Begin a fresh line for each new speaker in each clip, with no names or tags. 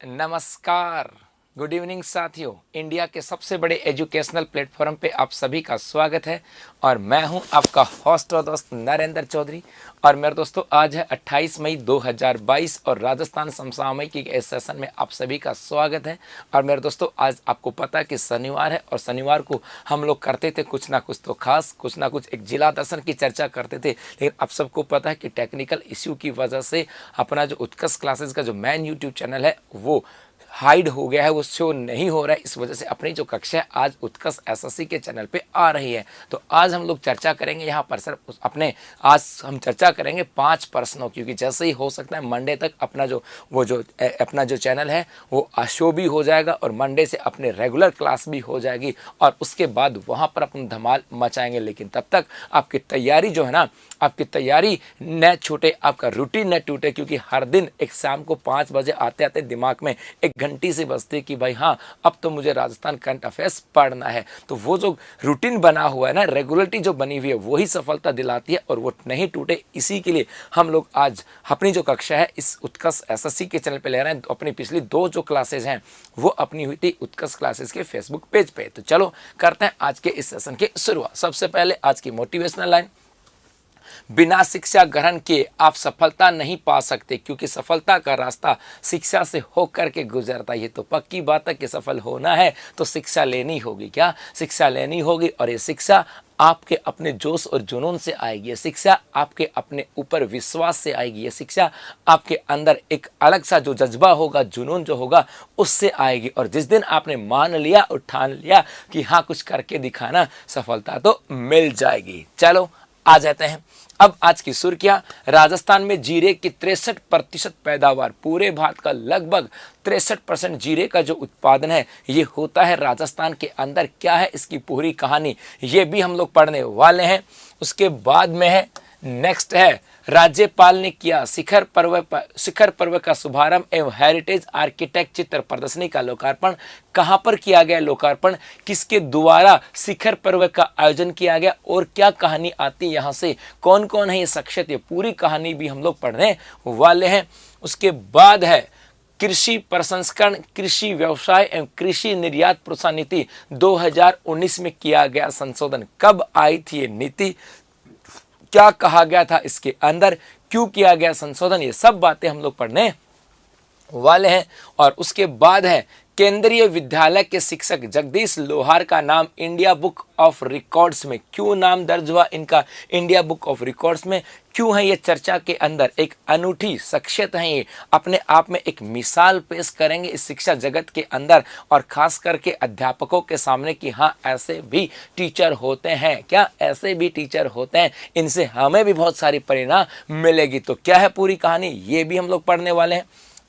नमस्कार, good evening साथियों। India के सबसे बड़े एजुकेशनल प्लेटफॉर्म पे आप सभी का स्वागत है और मैं हूं आपका होस्ट और दोस्त नरेंद्र चौधरी। और मेरे दोस्तों, आज है 28 मई 2022 और राजस्थान समसामयिकी के इस सेशन में आप सभी का स्वागत है। और मेरे दोस्तों, आज आपको पता है कि शनिवार है और शनिवार को हम लोग करते थे कुछ ना कुछ तो खास, कुछ ना कुछ एक जिला दर्शन की चर्चा करते थे। लेकिन आप सबको पता है कि टेक्निकल इश्यू की वजह से अपना जो उत्कर्ष क्लासेस का जो मेन यूट्यूब चैनल है वो हाइड हो गया है, वो शो नहीं हो रहा है। इस वजह से अपनी जो कक्षा है आज उत्कर्ष एसएससी के चैनल पे आ रही है। तो आज हम लोग चर्चा करेंगे यहाँ पर सर आज हम चर्चा करेंगे 5 प्रश्नों, क्योंकि जैसे ही हो सकता है मंडे तक अपना जो चैनल है वो शो भी हो जाएगा और मंडे से अपने रेगुलर क्लास भी हो जाएगी और उसके बाद वहाँ पर अपन धमाल मचाएंगे। लेकिन तब तक आपकी तैयारी जो है ना, आपकी तैयारी न छूटे, आपका रूटीन न टूटे, क्योंकि हर दिन एक शाम को 5 बजे आते आते दिमाग में एक घंटी से बजती कि भाई हाँ, अब तो मुझे राजस्थान करंट अफेयर्स पढ़ना है। तो वो जो रूटीन बना हुआ है ना, रेगुलरिटी जो बनी हुई है, वही सफलता दिलाती है और वो नहीं टूटे। इसी के लिए हम लोग आज अपनी जो कक्षा है इस उत्कर्ष एसएससी के चैनल पे ले रहे हैं। तो अपनी पिछली 2 जो क्लासेज हैं वो अपनी हुई थी उत्कर्ष क्लासेस के फेसबुक पेज पे। तो चलो करते हैं आज के इस सेशन की शुरुआत। सबसे पहले आज की मोटिवेशनल लाइन, बिना शिक्षा ग्रहण किए आप सफलता नहीं पा सकते, क्योंकि सफलता का रास्ता शिक्षा से होकर के गुजरता है। ये तो पक्की बात है कि सफल होना है तो शिक्षा लेनी होगी। क्या शिक्षा लेनी होगी? और ये शिक्षा आपके अपने जोश और जुनून से आएगी। ये शिक्षा आपके अपने ऊपर विश्वास से आएगी। ये शिक्षा आपके अंदर एक अलग सा जो जज्बा होगा, जुनून जो होगा, उससे आएगी। और जिस दिन आपने मान लिया और ठान लिया कि हाँ कुछ करके दिखाना, सफलता तो मिल जाएगी। चलो आ जाते हैं अब आज की सुर्खियां। राजस्थान में जीरे की 63% पैदावार, पूरे भारत का लगभग 63% जीरे का जो उत्पादन है ये होता है राजस्थान के अंदर। क्या है इसकी पूरी कहानी, ये भी हम लोग पढ़ने वाले हैं। उसके बाद में है, नेक्स्ट है, राज्यपाल ने किया शिखर पर्व का शुभारंभ एवं हेरिटेज आर्किटेक्ट चित्र प्रदर्शनी का लोकार्पण। कहां पर किया गया लोकार्पण, किसके द्वारा शिखर पर्व का आयोजन किया गया और क्या कहानी आती यहां से, कौन कौन है ये शख्सियत, ये पूरी कहानी भी हम लोग पढ़ने वाले हैं। उसके बाद है कृषि प्रसंस्करण, कृषि व्यवसाय एवं कृषि निर्यात प्रोत्साहन नीति 2019 में किया गया संशोधन। कब आई थी ये नीति, क्या कहा गया था इसके अंदर, क्यों किया गया संशोधन, ये सब बातें हम लोग पढ़ने वाले हैं। और उसके बाद है, केंद्रीय विद्यालय के शिक्षक जगदीश लोहार का नाम इंडिया बुक ऑफ रिकॉर्ड्स में, क्यों नाम दर्ज हुआ इनका इंडिया बुक ऑफ रिकॉर्ड्स में, क्यों है ये चर्चा के अंदर, एक अनूठी शख्सियत है ये, अपने आप में एक मिसाल पेश करेंगे इस शिक्षा जगत के अंदर और खास करके अध्यापकों के सामने कि हाँ ऐसे भी टीचर होते हैं, क्या ऐसे भी टीचर होते हैं, इनसे हमें भी बहुत सारी प्रेरणा मिलेगी। तो क्या है पूरी कहानी, ये भी हम लोग पढ़ने वाले हैं।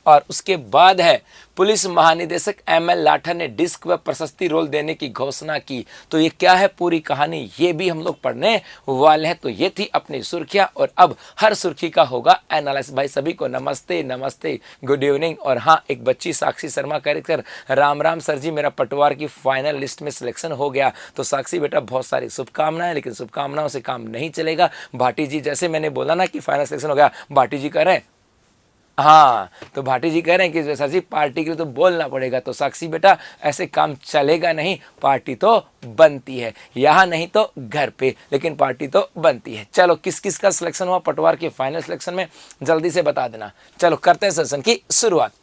और उसके बाद है, पुलिस महानिदेशक एमएल लाठर ने डिस्क व प्रशस्ति रोल देने की घोषणा की। तो ये क्या है पूरी कहानी, ये भी हम लोग पढ़ने वाले हैं। तो ये थी अपनी सुर्खियां और अब हर सुर्खी का होगा एनालिसिस। भाई सभी को नमस्ते नमस्ते, गुड इवनिंग। और हाँ, एक बच्ची साक्षी शर्मा कर राम राम सर जी, मेरा पटवार की फाइनल लिस्ट में सिलेक्शन हो गया। तो साक्षी बेटा बहुत सारी शुभकामनाएं, लेकिन शुभकामनाओं से काम नहीं चलेगा। भाटी जी, जैसे मैंने बोला ना कि फाइनल सिलेक्शन हो गया, भाटी जी कह रहे हैं हाँ, तो भाटी जी कह रहे हैं कि सर जी पार्टी के लिए तो बोलना पड़ेगा। तो साक्षी बेटा ऐसे काम चलेगा नहीं, पार्टी तो बनती है, यहाँ नहीं तो घर पे, लेकिन पार्टी तो बनती है। चलो किस किस का सिलेक्शन हुआ पटवार के फाइनल सिलेक्शन में, जल्दी से बता देना। चलो करते हैं सेशन की शुरुआत।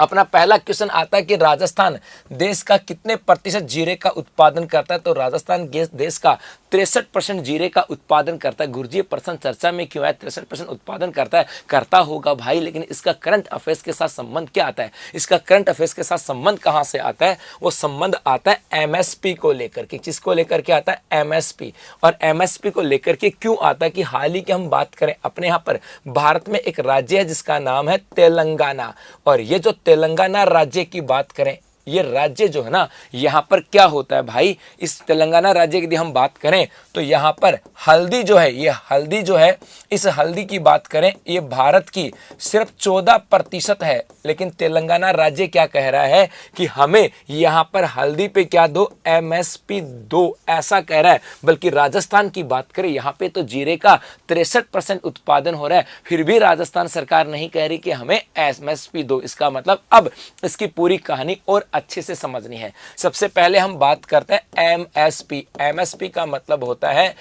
अपना पहला क्वेश्चन आता है कि राजस्थान देश का कितने प्रतिशत जीरे का उत्पादन करता है। तो राजस्थान देश का 63% जीरे का उत्पादन करता है। गुरुजी प्रश्न चर्चा में क्यों है, 63% उत्पादन करता है, करता होगा भाई, लेकिन इसका करंट अफेयर्स के साथ संबंध क्या आता है, इसका करंट अफेयर्स के साथ संबंध कहां से आता है, वो संबंध आता है एमएसपी को लेकर के। किसको लेकर के आता है, एमएसपी। और एमएसपी को लेकर के क्यों आता है कि हाल ही की हम बात करें, अपने यहाँ पर भारत में एक राज्य है जिसका नाम है तेलंगाना, और ये जो तेलंगाना राज्य की बात करें, ये राज्य जो है ना, यहाँ पर क्या होता है भाई, इस तेलंगाना राज्य की यदि हम बात करें तो यहाँ पर हल्दी जो है, ये हल्दी जो है, इस हल्दी की बात करें, ये भारत की सिर्फ 14% है। लेकिन तेलंगाना राज्य क्या कह रहा है कि हमें यहाँ पर हल्दी पे क्या दो, MSP दो, ऐसा कह रहा है। बल्कि राजस्थान की बात करें, यहाँ पे तो जीरे का 63% उत्पादन हो रहा है, फिर भी राजस्थान सरकार नहीं कह रही कि हमें MSP दो। इसका मतलब अब इसकी पूरी कहानी और अच्छे से समझनी है। सबसे पहले हम बात करते हैं MSP। MSP का मतलब होता है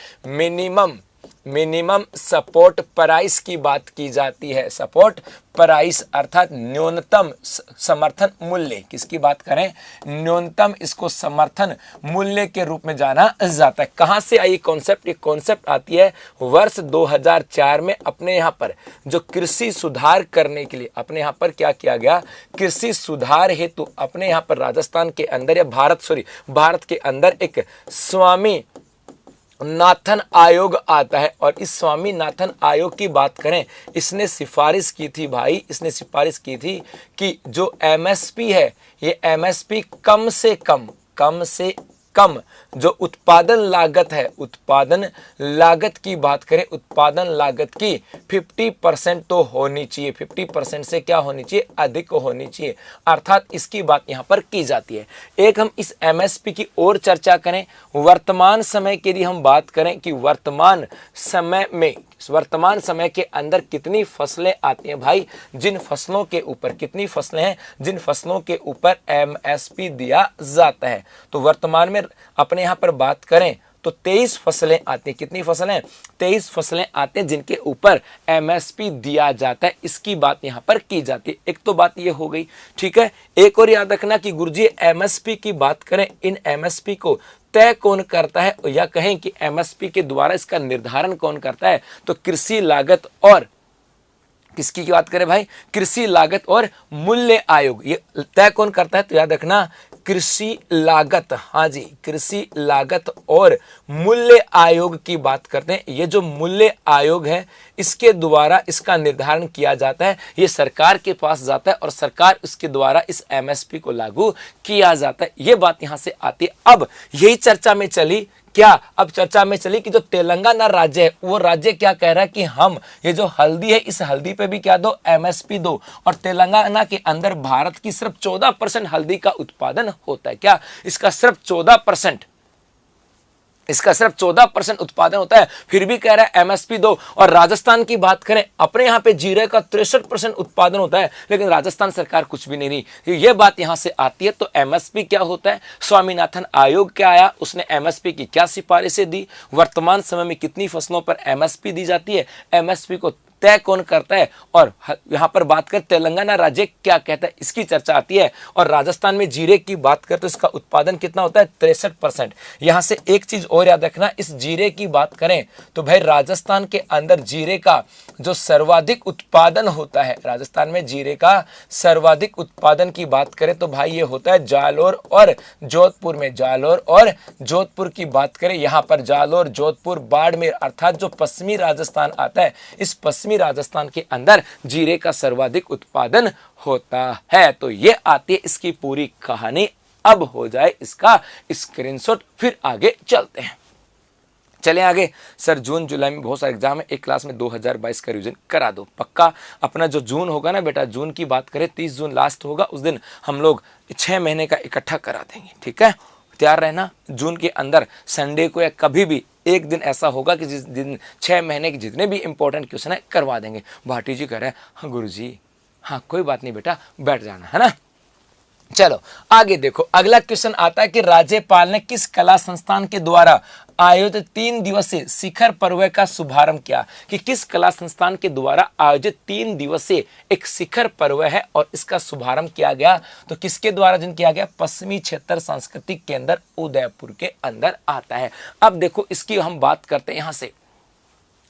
मिनिमम सपोर्ट प्राइस की बात की जाती है। सपोर्ट प्राइस अर्थात न्यूनतम समर्थन मूल्य, किसकी बात करें, न्यूनतम इसको समर्थन मूल्य के रूप में जाना जाता है। कहां से आई कॉन्सेप्ट, ये कॉन्सेप्ट आती है वर्ष 2004 में। अपने यहां पर जो कृषि सुधार करने के लिए अपने यहां पर क्या किया गया, कृषि सुधार हेतु अपने यहां पर राजस्थान के अंदर या भारत के अंदर एक स्वामीनाथन आयोग आता है। और इस स्वामीनाथन आयोग की बात करें, इसने सिफारिश की थी भाई, इसने सिफारिश की थी कि जो MSP है, ये MSP कम से कम जो उत्पादन लागत है, उत्पादन लागत की बात करें, उत्पादन लागत की 50% तो होनी चाहिए, 50% से क्या होनी चाहिए, अधिक होनी चाहिए। अर्थात इसकी बात यहाँ पर की जाती है। एक हम इस MSP की और चर्चा करें, वर्तमान समय के लिए हम बात करें कि वर्तमान समय के अंदर कितनी फसलें आती हैं भाई, जिन फसलों के ऊपर, कितनी फसलें हैं जिन फसलों के ऊपर MSP दिया जाता है। तो वर्तमान में अपने यहाँ पर बात करें तो 23 फसलें आती हैं। कितनी फसलें, 23 फसलें आते हैं जिनके ऊपर MSP दिया जाता है, इसकी बात यहाँ पर की जाती है। एक तो बात ये हो गई, ठीक है। एक और याद रखना कि गुरुजी MSP की बात करें, इन MSP को तय कौन करता है, या कहें कि MSP के द्वारा इसका निर्धारण कौन करता है, तो कृषि लागत और किसकी की बात करें भाई, कृषि लागत और मूल्य आयोग, ये तय कौन करता है, तो याद रखना कृषि लागत, हाँ जी, कृषि लागत और मूल्य आयोग की बात करते हैं। ये जो मूल्य आयोग है, इसके द्वारा इसका निर्धारण किया जाता है, ये सरकार के पास जाता है और सरकार इसके द्वारा इस MSP को लागू किया जाता है। ये बात यहां से आती है। अब यही चर्चा में चली, क्या अब चर्चा में चली कि जो तेलंगाना राज्य है, वो राज्य क्या कह रहा है कि हम ये जो हल्दी है, इस हल्दी पे भी क्या दो, MSP दो। और तेलंगाना के अंदर भारत की सिर्फ 14% हल्दी का उत्पादन होता है। क्या इसका सिर्फ 14%, इसका सिर्फ 14% उत्पादन होता है, फिर भी कह रहा है MSP दो। और राजस्थान की बात करें, अपने यहाँ पे जीरे का 63% उत्पादन होता है, लेकिन राजस्थान सरकार कुछ भी नहीं रही। ये बात यहाँ से आती है। तो MSP क्या होता है, स्वामीनाथन आयोग क्या आया, उसने MSP की क्या सिफारिशें दी, वर्तमान समय में कितनी फसलों पर MSP दी जाती है, MSP को तय कौन करता है, और यहां पर बात कर तेलंगाना राज्य क्या कहता है, इसकी चर्चा आती है। और राजस्थान में जीरे की बात कर तो इसका उत्पादन कितना होता है, 63%। यहां से एक चीज और याद रखना, इस जीरे की बात करें तो भाई राजस्थान के अंदर जीरे का जो सर्वाधिक उत्पादन होता है, राजस्थान में जीरे का सर्वाधिक उत्पादन की बात करें तो भाई ये होता है जालोर और जोधपुर में। जालोर और जोधपुर की बात करें, यहां पर जालोर, जोधपुर, बाड़मेर अर्थात जो पश्चिमी राजस्थान आता है, इस पश्चिमी राजस्थान के अंदर जीरे का सर्वाधिक उत्पादन होता है। तो ये आती है इसकी पूरी कहानी। अब हो जाए इसका स्क्रीनशॉट, फिर आगे चलते हैं। चलें आगे। सर जून जुलाई में बहुत सारे एग्जाम है, एक क्लास में 2022 का रिवीजन करा दो पक्का। अपना जो जून होगा ना बेटा, जून की बात करें 30 जून लास्ट होगा, उस दिन हम लोग 6 महीने का इकट्ठा करा देंगे, ठीक है। तैयार रहना। जून के अंदर संडे को या कभी भी एक दिन ऐसा होगा कि जिस दिन 6 महीने के जितने भी इंपॉर्टेंट क्वेश्चन है करवा देंगे। भाटी जी कह रहे हैं हाँ गुरुजी, हाँ कोई बात नहीं बेटा, बैठ जाना है ना। चलो आगे देखो, अगला क्वेश्चन आता है कि राज्यपाल ने किस कला संस्थान के द्वारा आयोजित 3 दिवसीय शिखर पर्व का शुभारंभ किया, कि किस कला संस्थान के द्वारा आयोजित 3 दिवसीय एक शिखर पर्व है और इसका शुभारंभ किया गया। तो किसके द्वारा जिन किया गया, पश्चिमी क्षेत्र सांस्कृतिक केंद्र उदयपुर के अंदर आता है। अब देखो इसकी हम बात करते हैं, यहां से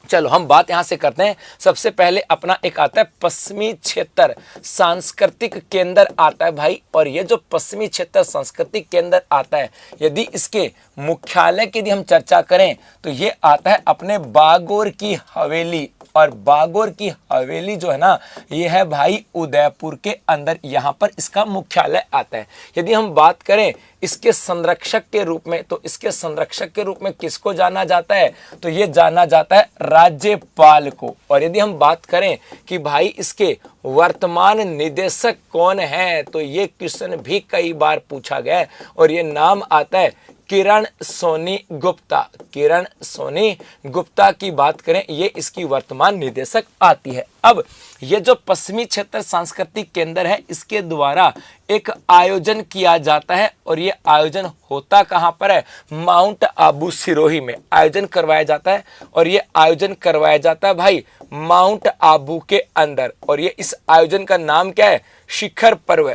चलो हम बात यहां से करते हैं। सबसे पहले अपना एक आता है पश्चिमी क्षेत्र सांस्कृतिक केंद्र आता है भाई। और ये जो पश्चिमी क्षेत्र सांस्कृतिक केंद्र आता है, यदि इसके मुख्यालय की यदि हम चर्चा करें तो ये आता है अपने बागोर की हवेली। और बागोर की हवेली जो है ना, ये है भाई उदयपुर के अंदर, यहां पर इसका मुख्यालय आता है। यदि हम बात करें इसके संरक्षक के रूप में, तो इसके संरक्षक के रूप में किसको जाना जाता है, तो ये जाना जाता है राज्यपाल को। और यदि हम बात करें कि भाई इसके वर्तमान निदेशक कौन है, तो ये क्वेश्चन भी कई बार पूछा गया है और ये नाम आता है किरण सोनी गुप्ता। किरण सोनी गुप्ता की बात करें, ये इसकी वर्तमान निदेशक आती है। अब ये जो पश्चिमी क्षेत्र सांस्कृतिक केंद्र है, इसके द्वारा एक आयोजन किया जाता है और ये आयोजन होता कहां पर है, माउंट आबू सिरोही में आयोजन करवाया जाता है। और ये आयोजन करवाया जाता है भाई माउंट आबू के अंदर। और ये इस आयोजन का नाम क्या है, शिखर पर्व।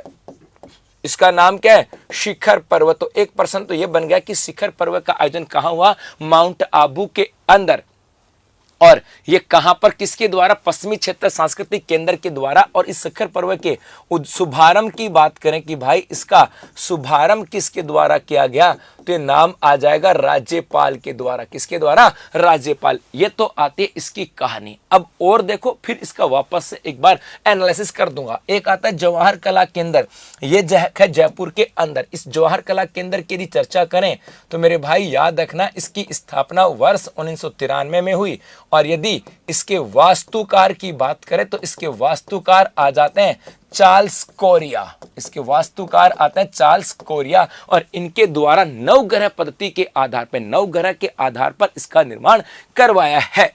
इसका नाम क्या है, शिखर पर्व। तो एक प्रश्न तो ये बन गया कि शिखर पर्व का आयोजन कहां हुआ, माउंट आबू के अंदर। और ये कहां पर, किसके द्वारा, पश्चिमी क्षेत्र सांस्कृतिक केंद्र के द्वारा। और इस शिखर पर्व के शुभारंभ की बात करें कि भाई इसका शुभारंभ किसके द्वारा किया गया, तो ये नाम आ जाएगा राज्यपाल के द्वारा। किसके द्वारा, राज्यपाल। ये तो आती है इसकी कहानी। अब और देखो, फिर इसका वापस से एक बार एनालिसिस कर दूंगा। एक आता है जवाहर कला केंद्र, ये है जयपुर के अंदर। इस जवाहर कला केंद्र की यदि चर्चा करें तो मेरे भाई याद रखना, इसकी स्थापना वर्ष 1993 में हुई। और यदि इसके वास्तुकार की बात करें तो इसके वास्तुकार आ जाते हैं चार्ल्स कोरिया। इसके वास्तुकार आते हैं चार्ल्स कोरिया। और इनके द्वारा नवग्रह पद्धति के आधार पर, नवग्रह के आधार पर इसका निर्माण करवाया है।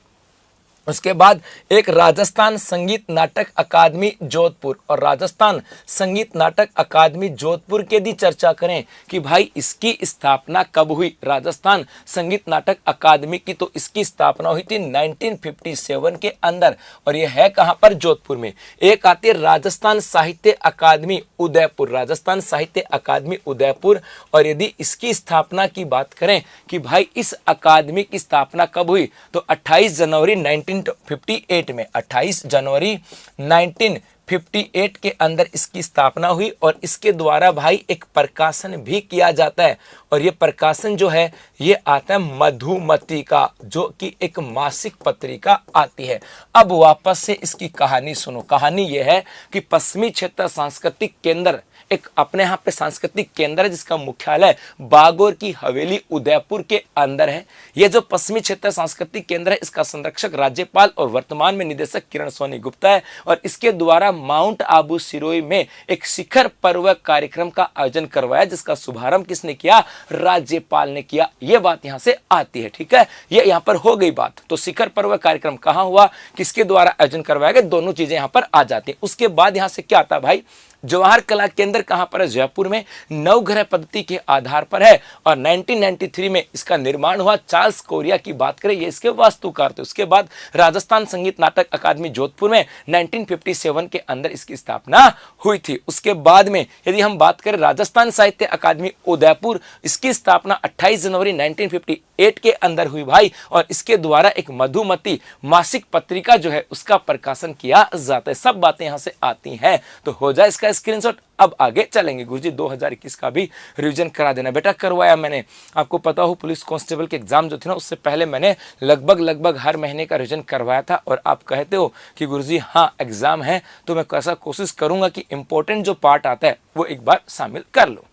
उसके बाद एक राजस्थान संगीत नाटक अकादमी जोधपुर। और राजस्थान संगीत नाटक अकादमी जोधपुर के यदि चर्चा करें कि भाई इसकी स्थापना कब हुई, राजस्थान संगीत नाटक अकादमी की, तो इसकी स्थापना हुई थी 1957 के अंदर। और यह है कहां पर, जोधपुर में। एक आती है राजस्थान साहित्य अकादमी उदयपुर, राजस्थान साहित्य अकादमी उदयपुर। और यदि इसकी स्थापना की बात करें कि भाई इस अकादमी की स्थापना कब हुई, तो 28 जनवरी 1958 में, 28 जनवरी 1958 के अंदर इसकी स्थापना हुई। और इसके द्वारा भाई एक प्रकाशन भी किया जाता है। और ये प्रकाशन जो है ये आता है मधुमती का, जो कि एक मासिक पत्रिका आती है। अब वापस से इसकी कहानी सुनो। कहानी ये है कि पश्चिमी क्षेत्र सांस्कृतिक केंद्र एक अपने यहाँ पे सांस्कृतिक केंद्र है जिसका मुख्यालय बागोर की हवेली उदयपुर के अंदर है। ये जो पश्चिमी क्षेत्र सांस्कृतिक केंद्र है, इसका संरक्षक राज्यपाल और वर्तमान में निदेशक किरण सोनी गुप्ता है। और इसके द्वारा माउंट आबू सिरोही में एक शिखर पर्व कार्यक्रम का आयोजन करवाया, जिसका शुभारंभ किसने किया, राज्यपाल ने किया। यह बात यहां से आती है, ठीक है। ये यहां पर हो गई बात। तो शिखर पर्व कार्यक्रम कहां हुआ, किसके द्वारा आयोजन करवाया गया, दोनों चीजें यहां पर आ जाती हैं। उसके बाद यहां से क्या आता भाई, जवाहर कला केंद्र कहां पर है, जयपुर में, नवग्रह पद्धति के आधार पर है। और 1993 में इसका निर्माण हुआ। चार्ल्स कोरिया की बात करें, ये इसके वास्तुकार थे। उसके बाद राजस्थान संगीत नाटक अकादमी जोधपुर में 1957 के अंदर इसकी स्थापना हुई थी। उसके बाद में यदि हम बात करें राजस्थान साहित्य अकादमी उदयपुर, इसकी स्थापना 28 जनवरी 1958 के अंदर हुई भाई। और इसके द्वारा एक मधुमती मासिक पत्रिका जो है उसका प्रकाशन किया जाता है। सब बातें यहां से आती हैं। तो हो जाए इसका स्क्रीनशॉट। अब आगे चलेंगे। गुरुजी 2021 का भी रिवीजन करा देना। बेटा करवाया मैंने, आपको पता हो पुलिस कांस्टेबल के एग्जाम जो थे ना, उससे पहले मैंने लगभग हर महीने का रिवीजन करवाया था। और आप कहते हो कि गुरुजी हाँ एग्जाम है, तो मैं कैसा कोशिश करूंगा कि इंपॉर्टेंट जो पार्ट आता है वो एक बार शामिल कर लो।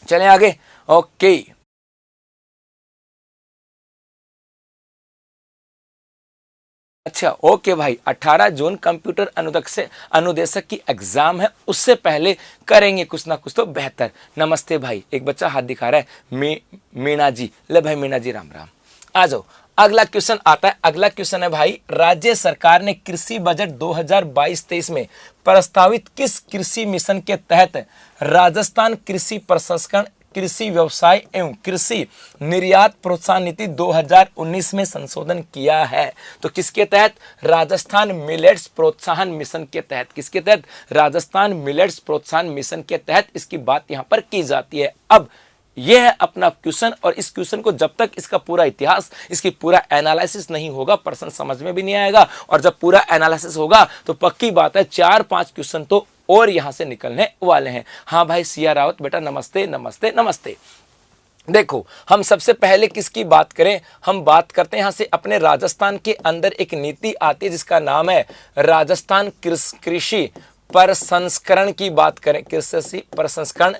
चलें आगे। ओके, अच्छा ओके भाई, 18 जून कंप्यूटर अनुदेशक की एग्जाम है, उससे पहले करेंगे कुछ ना कुछ तो बेहतर। नमस्ते भाई, एक बच्चा हाथ दिखा रहा है, मीना जी। ले भाई मीना जी, राम राम। आ जाओ, अगला क्वेश्चन आता है। अगला क्वेश्चन है भाई, राज्य सरकार ने कृषि बजट 2022-23 में प्रस्तावित किस कृषि मिशन के तहत राजस्थान कृषि प्रसंस्करण, कृषि व्यवसाय एवं कृषि निर्यात प्रोत्साहन नीति 2019 में संशोधन किया है। तो किसके तहत, राजस्थान मिलेट्स प्रोत्साहन मिशन के तहत। किसके तहत, राजस्थान मिलेट्स प्रोत्साहन मिशन के तहत इसकी बात यहां पर की जाती है। अब ये है अपना क्वेश्चन, और इस क्वेश्चन को जब तक इसका पूरा इतिहास, इसकी पूरा एनालिसिस नहीं होगा, प्रश्न समझ में भी नहीं आएगा। और जब पूरा एनालिसिस होगा तो पक्की बात है 4-5 क्वेश्चन तो और यहां से निकलने वाले हैं। हाँ भाई सिया रावत बेटा, नमस्ते नमस्ते नमस्ते। देखो हम सबसे पहले किसकी बात करें, हम बात करते हैं यहां से अपने राजस्थान के अंदर एक नीति आती है जिसका नाम है राजस्थान कृषि प्रसंस्करण की बात करें, कृषि प्रसंस्करण,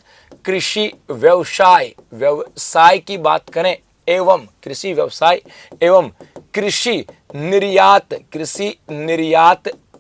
कृषि व्यवसाय की बात करें, एवं कृषि व्यवसाय एवं कृषि निर्यात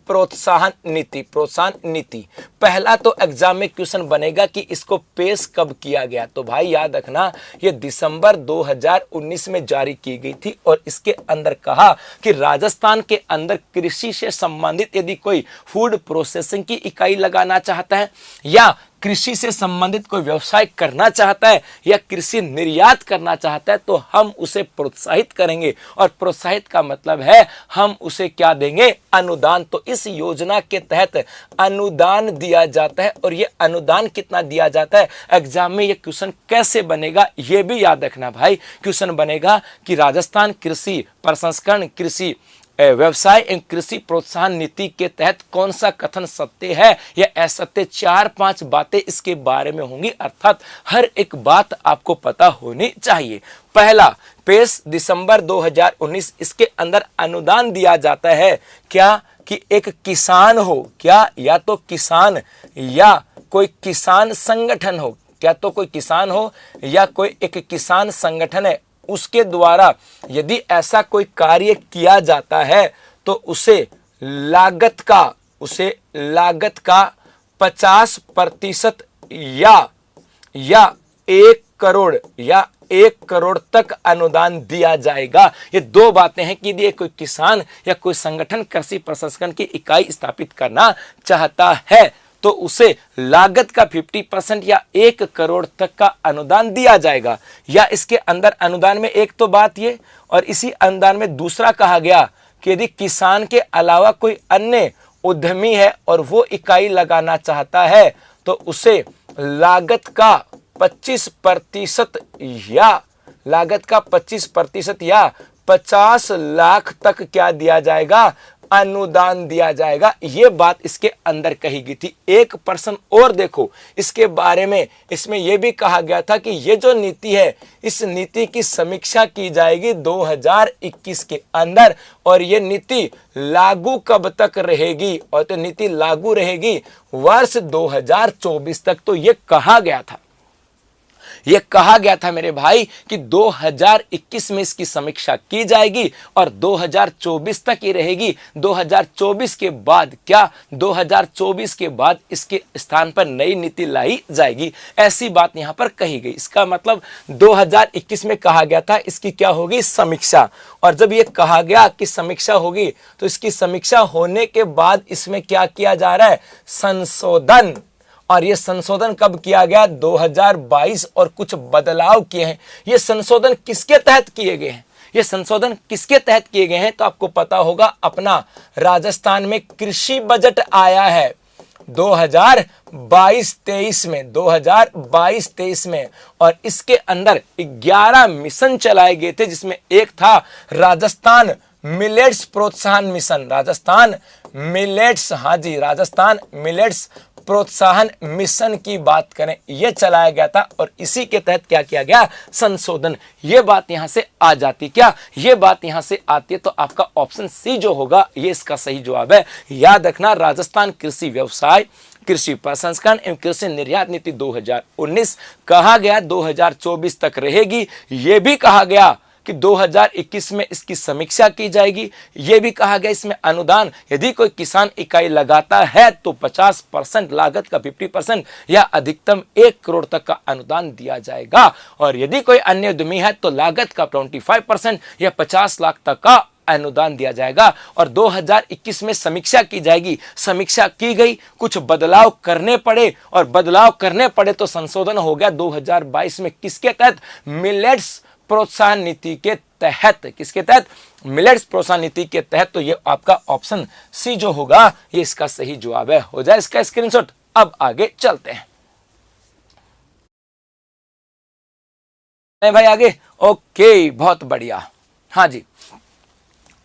प्रोत्साहन नीति। पहला तो एग्जाम में क्वेश्चन बनेगा कि इसको पेश कब किया गया। तो भाई याद रखना ये दिसंबर 2019 में जारी की गई थी, और इसके अंदर कहा कि राजस्थान के अंदर कृषि से संबंधित यदि कोई फूड प्रोसेसिंग की इकाई लगाना चाहता है, या कृषि से संबंधित कोई व्यवसाय करना चाहता है, या कृषि निर्यात करना चाहता है, तो हम उसे प्रोत्साहित करेंगे। और प्रोत्साहित का मतलब है हम उसे क्या देंगे, अनुदान। तो इस योजना के तहत अनुदान दिया जाता है, और ये अनुदान कितना दिया जाता है, एग्जाम में ये क्वेश्चन कैसे बनेगा ये भी याद रखना भाई। क्वेश्चन बनेगा कि राजस्थान कृषि प्रसंस्करण, कृषि व्यवसाय एवं कृषि प्रोत्साहन नीति के तहत कौन सा कथन सत्य है या असत्य, 4-5 बातें इसके बारे में होंगी, अर्थात हर एक बात आपको पता होनी चाहिए। पहला, पेश दिसंबर 2019, इसके अंदर अनुदान दिया जाता है क्या, कि एक किसान हो क्या, या तो किसान या कोई किसान संगठन हो, क्या तो कोई किसान हो या कोई एक किसान संगठन है, उसके द्वारा यदि ऐसा कोई कार्य किया जाता है तो उसे लागत का 50% या 1 करोड़ तक अनुदान दिया जाएगा। ये दो बातें हैं कि यदि कोई किसान या कोई संगठन कृषि प्रसंस्करण की इकाई स्थापित करना चाहता है तो उसे लागत का 50% या 1 करोड़ तक का अनुदान दिया जाएगा। या इसके अंदर अनुदान में एक तो बात ये, और इसी अनुदान में दूसरा कहा गया कि यदि किसान के अलावा कोई अन्य उद्यमी है और वो इकाई लगाना चाहता है तो उसे लागत का 25% या 50 लाख तक क्या दिया जाएगा, अनुदान दिया जाएगा। ये बात इसके अंदर कही गई थी। एक पर्सन और देखो इसके बारे में, इसमें यह भी कहा गया था कि ये जो नीति है इस नीति की समीक्षा की जाएगी 2021 के अंदर, और ये नीति लागू कब तक रहेगी, और तो नीति लागू रहेगी वर्ष 2024 तक। तो ये कहा गया था मेरे भाई कि 2021 में इसकी समीक्षा की जाएगी और 2024 तक ही रहेगी। 2024 के बाद क्या, 2024 के बाद इसके स्थान पर नई नीति लाई जाएगी, ऐसी बात यहां पर कही गई। इसका मतलब 2021 में कहा गया था इसकी क्या होगी, समीक्षा। और जब ये कहा गया कि समीक्षा होगी तो इसकी समीक्षा होने के बाद इसमें क्या किया जा रहा है, संशोधन। और ये संशोधन कब किया गया, 2022, और कुछ बदलाव किए हैं। ये संशोधन किसके तहत किए गए हैं, ये संशोधन किसके तहत किए गए हैं, तो आपको पता होगा अपना राजस्थान में कृषि बजट आया है 2022-23 में, और इसके अंदर 11 मिशन चलाए गए थे, जिसमें एक था राजस्थान मिलेट्स प्रोत्साहन मिशन, राजस्थान मिलेट्स प्रोत्साहन मिशन की बात करें, यह चलाया गया था। और इसी के तहत क्या किया गया, संशोधन। यह बात यहां से आ जाती, क्या यह बात यहां से आती है, तो आपका ऑप्शन सी जो होगा ये इसका सही जवाब है। याद रखना, राजस्थान कृषि व्यवसाय, कृषि प्रसंस्करण एवं कृषि निर्यात नीति 2019 कहा गया 2024 तक रहेगी। यह भी कहा गया कि 2021 में इसकी समीक्षा की जाएगी। यह भी कहा गया इसमें अनुदान यदि कोई किसान इकाई लगाता है तो 50% लागत का 50% या अधिकतम 1 करोड़ तक का अनुदान दिया जाएगा, और यदि कोई अन्य उद्यमी है तो लागत का 25% या 50 लाख तक का अनुदान दिया जाएगा। और 2021 में समीक्षा की जाएगी। समीक्षा की गई, कुछ बदलाव करने पड़े, और बदलाव करने पड़े तो संशोधन हो गया 2022 में। किसके तहत, मिलेट्स प्रोत्साहन नीति के तहत। किसके तहत, मिलेट्स प्रोत्साहन नीति के तहत। तो ये आपका ऑप्शन सी जो होगा ये इसका सही जवाब है। हो जाए इसका स्क्रीनशॉट। अब आगे चलते हैं। नहीं भाई आगे, ओके बहुत बढ़िया। हाँ जी,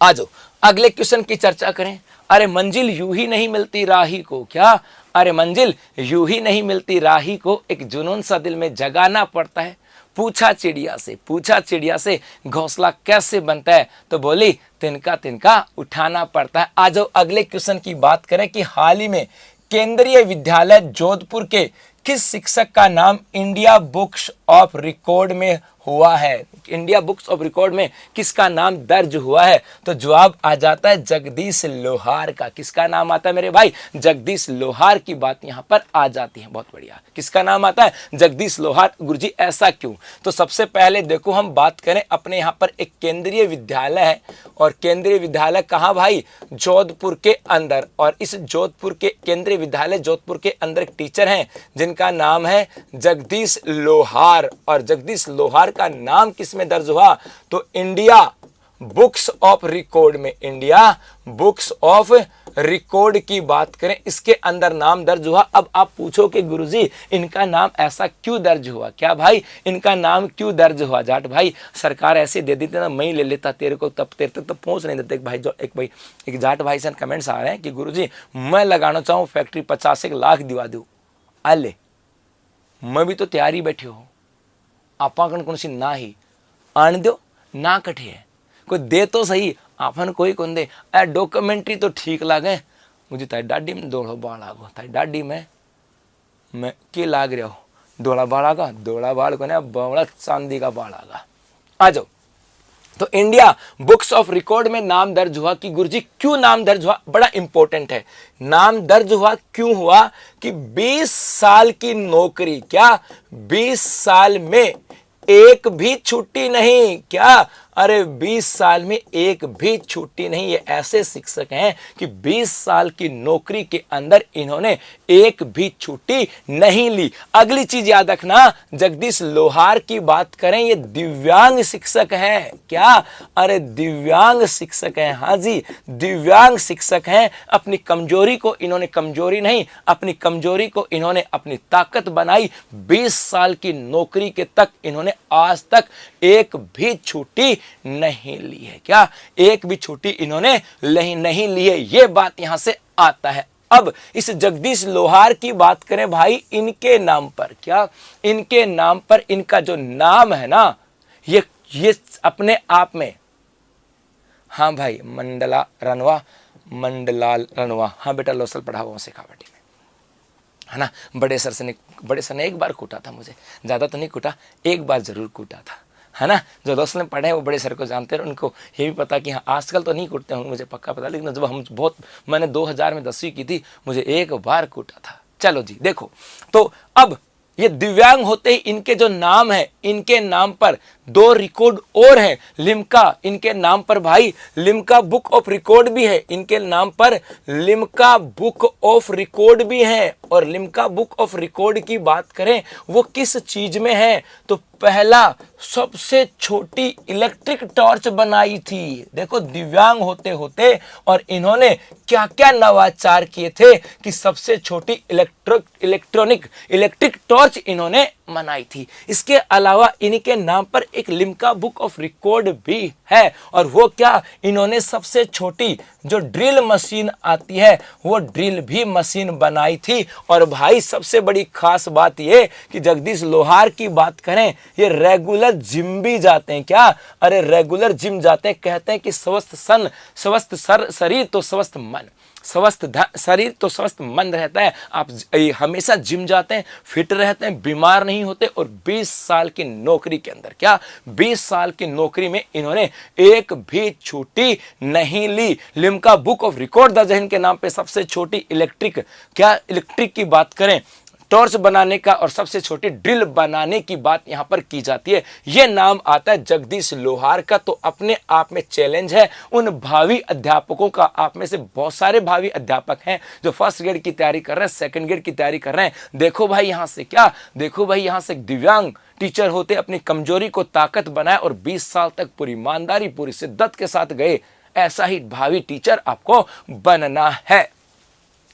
आ जाओ अगले क्वेश्चन की चर्चा करें। अरे मंजिल यूं ही नहीं मिलती राही को, क्या? अरे मंजिल यूं ही नहीं मिलती राही को, एक जुनून सा दिल में जगाना पड़ता है। पूछा चिड़िया से घोंसला कैसे बनता है, तो बोली तिनका तिनका उठाना पड़ता है। आ जाओ अगले क्वेश्चन की बात करें कि हाल ही में केंद्रीय विद्यालय जोधपुर के किस शिक्षक का नाम इंडिया बुक्स ऑफ रिकॉर्ड में हुआ है? इंडिया बुक्स ऑफ रिकॉर्ड में किसका नाम दर्ज हुआ है? तो जवाब आ जाता है जगदीश लोहार का। किसका नाम आता है मेरे भाई? जगदीश लोहार की बात यहां पर आ जाती है। बहुत बढ़िया, किसका नाम आता है? जगदीश लोहार। गुरुजी ऐसा क्यों? तो सबसे पहले देखो हम बात करें, अपने यहां पर एक केंद्रीय विद्यालय है, और केंद्रीय विद्यालय कहां भाई? जोधपुर के अंदर। और इस जोधपुर के केंद्रीय विद्यालय जोधपुर के अंदर एक टीचर हैं जिनका नाम है जगदीश लोहार। और जगदीश लोहार का नाम किस में दर्ज हुआ? तो इंडिया बुक्स ऑफ रिकॉर्ड में। इंडिया बुक्स ऑफ रिकॉर्ड की बात करें, इसके अंदर नाम दर्ज हुआ। अब आप पूछो कि गुरुजी इनका नाम ऐसा क्यों दर्ज हुआ? क्या भाई इनका नाम क्यों दर्ज हुआ? जाट भाई सरकार ऐसे दे देती ना, मैं ही ले लेता तेरे को, तब तेरे तक तो पहुंच नहीं देते। एक जाट भाई से कमेंट्स आ रहे हैं कि गुरुजी मैं लगाना चाहूँ फैक्ट्री 50 लाख दिवा दूँ, आले मैं भी तो तैयारी बैठी हो, आपन कौन सी ना ही आन दो ना कठे है, कोई दे तो सही, आपन कोई कौन दे। डॉक्यूमेंट्री तो ठीक लागे, मुझे ताई डाडी में दौड़ो बाल आगो, ताई डाडी में मैं के लाग रहा हो, दौड़ा बाल आगा, दौड़ा बाल को ना बड़ा चांदी का बाल आगा। आ जाओ, तो इंडिया बुक्स ऑफ रिकॉर्ड में नाम दर्ज हुआ कि गुरुजी क्यों नाम दर्ज हुआ? बड़ा इंपॉर्टेंट है। नाम दर्ज हुआ क्यों हुआ कि 20 साल की नौकरी, क्या 20 साल में एक भी छुट्टी नहीं, क्या? अरे 20 साल में एक भी छुट्टी नहीं। ये ऐसे शिक्षक हैं कि 20 साल की नौकरी के अंदर इन्होंने एक भी छुट्टी नहीं ली। अगली चीज याद रखना, जगदीश लोहार की बात करें, ये दिव्यांग शिक्षक हैं। क्या? अरे दिव्यांग शिक्षक हैं, हाँ जी दिव्यांग शिक्षक हैं। अपनी कमजोरी को इन्होंने कमजोरी नहीं, अपनी कमजोरी को इन्होंने अपनी ताकत बनाई। 20 साल की नौकरी के तक इन्होंने आज तक एक भी छुट्टी नहीं ली है। क्या? एक भी छुट्टी इन्होंने नहीं ली है। ये बात यहां से आता है। अब इस जगदीश लोहार की बात करें भाई, इनके नाम पर, क्या इनके नाम पर, इनका जो नाम है ना, ये अपने आप में, हाँ भाई मंडला रनवा, मंडलाल रनवा, हाँ बेटा लोसल पढ़ा हुआ शेखावाटी में, है ना। बड़े सर ने एक बार कूटा था मुझे, ज्यादा तो नहीं कूटा, एक बार जरूर कूटा था, है ना। जो दोस्त ने पढ़े हैं वो बड़े सर को जानते हैं, उनको ये भी पता कि हाँ आजकल तो नहीं कूटते होंगे, मुझे पक्का पता, लेकिन जब मैंने 2000 में 10वीं की थी, मुझे एक बार कूटा था। चलो जी देखो, तो अब ये दिव्यांग होते ही इनके जो नाम है, इनके नाम पर 2 रिकॉर्ड और हैं। लिम्का, इनके नाम पर भाई लिम्का बुक ऑफ रिकॉर्ड भी है, इनके नाम पर लिम्का बुक ऑफ रिकॉर्ड भी है। और लिम्का बुक ऑफ रिकॉर्ड की बात करें, वो किस चीज में है? तो पहला सबसे छोटी इलेक्ट्रिक टॉर्च बनाई थी। देखो दिव्यांग होते होते और इन्होंने क्या क्या नवाचार किए थे कि सबसे छोटी इलेक्ट्रिक टॉर्च इन्होंने बनाई थी। इसके अलावा इनके नाम पर एक लिम्का बुक ऑफ रिकॉर्ड भी है, और वो क्या? इन्होंने सबसे छोटी जो ड्रिल मशीन आती है, वो ड्रिल भी मशीन बनाई थी। और भाई सबसे बड़ी खास बात ये कि जगदीश लोहार की बात करें, ये रेगुलर जिम भी जाते हैं। क्या? अरे रेगुलर जिम जाते हैं। कहते हैं कि स्वस्थ शरीर तो स्वस्थ मन, स्वस्थ शरीर तो स्वस्थ मन रहता है। आप हमेशा जिम जाते हैं, फिट रहते हैं, बीमार नहीं होते। और 20 साल की नौकरी के अंदर, क्या 20 साल की नौकरी में इन्होंने एक भी छुट्टी नहीं ली। लिम्का बुक ऑफ रिकॉर्ड दर्ज है इनके नाम पे। सबसे छोटी इलेक्ट्रिक की बात करें, टॉर्च बनाने का, और सबसे छोटी ड्रिल बनाने की बात यहां पर की जाती है। यह नाम आता है जगदीश लोहार का। तो अपने आप में चैलेंज है उन भावी अध्यापकों का। आप में से बहुत सारे भावी अध्यापक हैं जो फर्स्ट ग्रेड की तैयारी कर रहे हैं, सेकंड ग्रेड की तैयारी कर रहे हैं। देखो भाई यहां से, क्या देखो भाई यहां से एक दिव्यांग टीचर होते अपनी कमजोरी को ताकत बनाए और 20 साल तक पूरी ईमानदारी पूरी शिद्दत के साथ गए। ऐसा ही भावी टीचर आपको बनना है।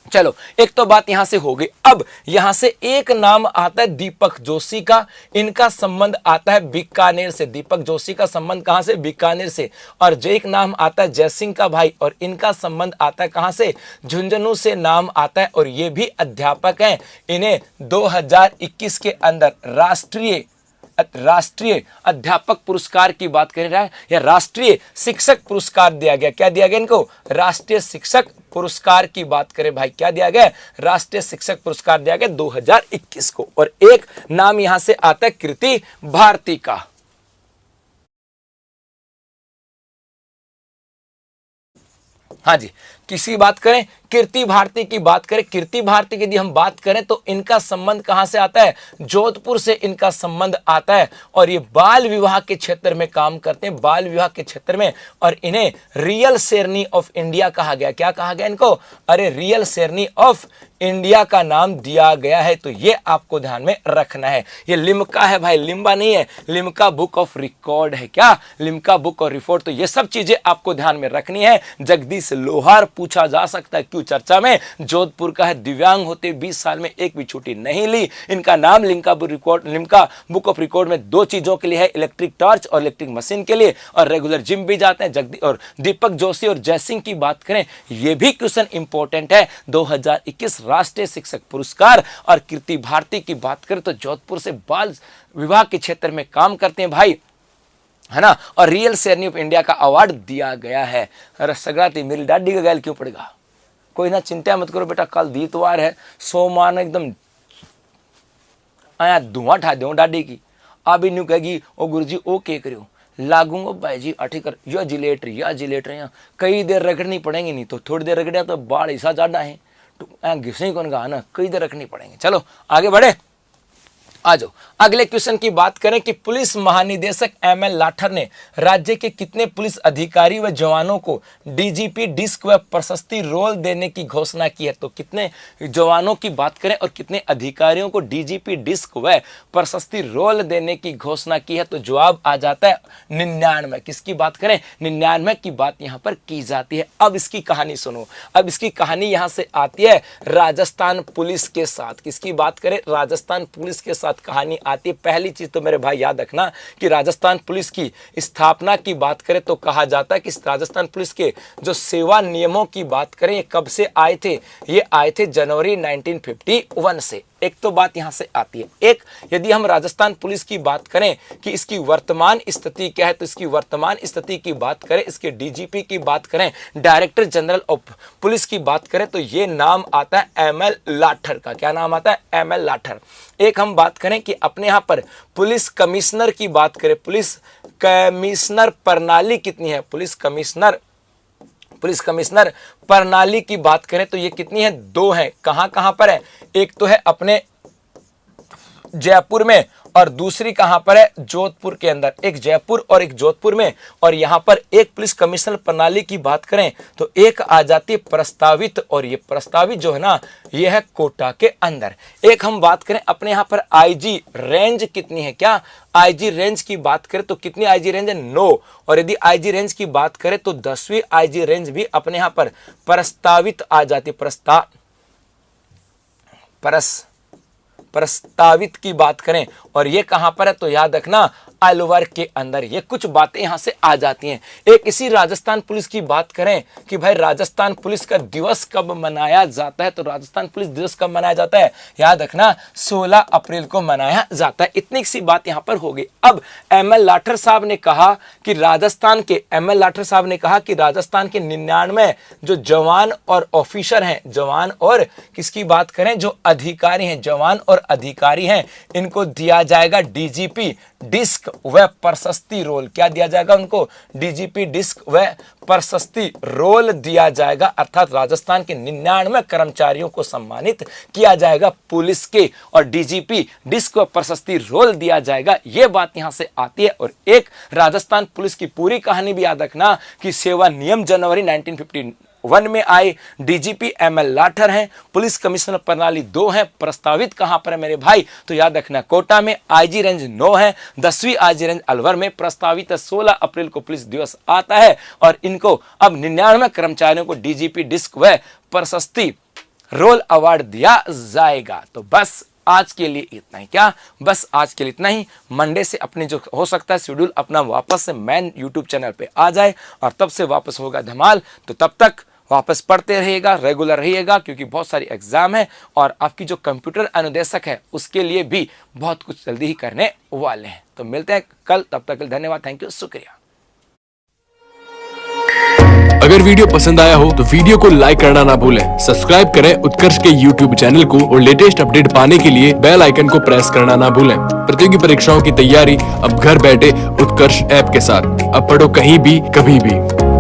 चलो, एक तो बात यहां से हो गई। अब यहां से एक नाम आता है दीपक जोशी का, इनका संबंध आता है बीकानेर से। दीपक जोशी का संबंध कहां से? बीकानेर से। और जो एक नाम आता है जयसिंह का भाई, और इनका संबंध आता है कहां से? झुंझुनू से नाम आता है, और ये भी अध्यापक हैं। इन्हें 2021 के अंदर राष्ट्रीय अध्यापक पुरस्कार की बात कर रहा है, या राष्ट्रीय शिक्षक पुरस्कार दिया गया। क्या दिया गया इनको? राष्ट्रीय शिक्षक पुरस्कार की बात करें भाई, क्या दिया गया? राष्ट्रीय शिक्षक पुरस्कार दिया गया 2021 को। और एक नाम यहां से आता है कीर्ति भारती का। हाँ जी, किसी बात करें? कीर्ति भारती की बात करें। कीर्ति भारती की यदि हम बात करें तो इनका संबंध कहां से आता है? जोधपुर से इनका संबंध आता है, और ये बाल विवाह के क्षेत्र में काम करते हैं, बाल विवाह के क्षेत्र में। और इन्हें रियल शेरनी ऑफ इंडिया कहा गया। क्या कहा गया इनको? अरे रियल शेरनी ऑफ इंडिया का नाम दिया गया है। तो ये आपको ध्यान में रखना है। ये लिम्का है भाई, लिम्बा नहीं है, लिम्का बुक ऑफ रिकॉर्ड है। क्या? लिम्का बुक और रिकॉर्ड। तो ये सब चीजें आपको ध्यान में रखनी है। जगदीश लोहार पूछा जा सकता है, क्यों चर्चा में? जोधपुर का है, दिव्यांग होते 20 साल में एक भी छुट्टी नहीं ली। इनका नाम लिम्का बुक ऑफ रिकॉर्ड में 2 चीजों के लिए है, इलेक्ट्रिक टॉर्च और इलेक्ट्रिक मशीन के लिए, और रेगुलर जिम भी जाते हैं। जगदीश और दीपक जोशी और जयसिंह की बात करें, ये भी क्वेश्चन इंपॉर्टेंट है। 2021 राष्ट्रीय शिक्षक पुरस्कार। और कीर्ति भारती की बात करें तो जोधपुर से बाल विवाह के क्षेत्र में काम करते हैं भाई, है ना। और रियल शेरनी ऑफ इंडिया का अवार्ड दिया गया है। अरे सगराती मेरी डाडी का गैल क्यों पड़ेगा? कोई ना चिंता मत करो बेटा, कल दीतवार है, सोमवार एकदम आया धुआं ठा दो डाडी की। अब इन कहेगी ओ गुरुजी ओ के करो लागूंगा भाई जी अठी कर या जिलेट यहाँ कई देर रगड़नी पड़ेंगी, नहीं तो थोड़ी देर रगड़िया तो बाढ़ ऐसा ज्यादा है तो घिसे कौन का ना, कई देर रखनी पड़ेंगे। चलो आगे बढ़े, आ जाओ। अगले क्वेश्चन की बात करें कि पुलिस महानिदेशक एमएल लाठर ने राज्य के कितने पुलिस अधिकारी व जवानों को डीजीपी डिस्क व प्रशस्ति रोल देने की घोषणा की है? तो कितने जवानों की बात करें और कितने अधिकारियों को डीजीपी डिस्क व प्रशस्ति रोल देने की घोषणा की है? तो जवाब आ जाता है 99। किसकी बात करें? 99 की बात यहां पर की जाती है। अब इसकी कहानी सुनो। अब इसकी कहानी यहां से आती है राजस्थान पुलिस के साथ। किसकी बात करें? राजस्थान पुलिस के साथ कहानी आती है। पहली चीज तो मेरे भाई याद रखना कि राजस्थान पुलिस की स्थापना की बात करें तो कहा जाता है कि राजस्थान पुलिस के जो सेवा नियमों की बात करें ये कब से आए थे? ये आए थे जनवरी 1951 से। एक तो बात यहां से आती है। एक, यदि हम राजस्थान पुलिस की बात करें कि इसकी वर्तमान स्थिति क्या है, तो इसकी वर्तमान स्थिति की बात करें, इसके डीजीपी की बात करें, डायरेक्टर जनरल ऑफ पुलिस की बात करें, तो ये नाम आता है एमएल लाठर का। क्या नाम आता है? एमएल लाठर। एक हम बात करें कि अपने यहां पर पुलिस कमिश्नर की बात करें, पुलिस कमिश्नर प्रणाली कितनी है? पुलिस कमिश्नर प्रणाली की बात करें तो ये कितनी है? 2 है। कहां कहां पर है? एक तो है अपने जयपुर में, और दूसरी कहां पर है? जोधपुर के अंदर। एक जयपुर और एक जोधपुर में। और यहां पर एक पुलिस कमिश्नर प्रणाली की बात करें तो एक आ जाती है प्रस्तावित, और ये प्रस्तावित जो है ना ये है कोटा के अंदर। एक हम बात करें अपने यहां पर आईजी रेंज कितनी है? क्या आईजी रेंज की बात करें तो कितनी आईजी रेंज है? 9। और यदि आईजी रेंज की बात करें तो 10वीं आईजी रेंज भी अपने यहां पर प्रस्तावित आ जाती। प्रस्तावित की बात करें और ये कहां पर है तो याद रखना अलवर के अंदर। ये कुछ बातें यहां से आ जाती हैं। एक इसी राजस्थान पुलिस की बात करें कि भाई राजस्थान पुलिस का दिवस कब मनाया जाता है, तो राजस्थान पुलिस दिवस कब मनाया जाता है? याद रखना 16 अप्रैल को मनाया जाता है। इतनी सी बात यहां पर हो गई। अब एमएल लाठर साहब ने कहा कि राजस्थान के 99 जो जवान और ऑफिसर हैं, जवान और किसकी बात करें? जो अधिकारी हैं, जवान और अधिकारी हैं, इनको दिया जाएगा डीजीपी डिस्क व प्रशस्ति रोल। क्या दिया जाएगा उनको? डीजीपी डिस्क व प्रशस्ति रोल दिया जाएगा। अर्थात राजस्थान के 99 कर्मचारियों को सम्मानित किया जाएगा पुलिस के, और डीजीपी डिस्क व प्रशस्ति रोल दिया जाएगा। यह बात यहां से आती है। और एक राजस्थान पुलिस की पूरी कहानी भी याद रखना कि सेवा नियम जनवरी 1951 में आए, डीजीपी एमएल लाठर हैं, पुलिस कमिश्नर प्रणाली 2 है, प्रस्तावित कहां पर है मेरे भाई? तो याद रखना कोटा में, आईजी रेंज 9 है, 10वीं आईजी रेंज अलवर में, प्रस्तावित 16 अप्रैल को पुलिस दिवस आता है। और इनको अब 99 कर्मचारियों को डीजीपी डिस्क व प्रशस्ति रोल अवार्ड दिया जाएगा। तो बस आज के लिए इतना ही। क्या बस आज के लिए इतना ही? मंडे से अपने जो हो सकता है शेड्यूल अपना वापस से मेन यूट्यूब चैनल पे आ जाए और तब से वापस होगा धमाल। तो तब तक वापस पढ़ते रहिएगा, रेगुलर रहिएगा, क्योंकि बहुत सारी एग्जाम है और आपकी जो कंप्यूटर अनुदेशक है उसके लिए भी बहुत कुछ जल्दी ही करने वाले हैं। तो मिलते हैं कल, तब तक के लिए धन्यवाद, थैंक यू, शुक्रिया।
अगर वीडियो पसंद आया हो तो वीडियो को लाइक करना ना भूलें, सब्सक्राइब करें उत्कर्ष के यूट्यूब चैनल को और लेटेस्ट अपडेट पाने के लिए बेल आइकन को प्रेस करना ना भूलें। प्रतियोगी परीक्षाओं की तैयारी अब घर बैठे उत्कर्ष ऐप के साथ। अब पढ़ो कहीं भी कभी भी।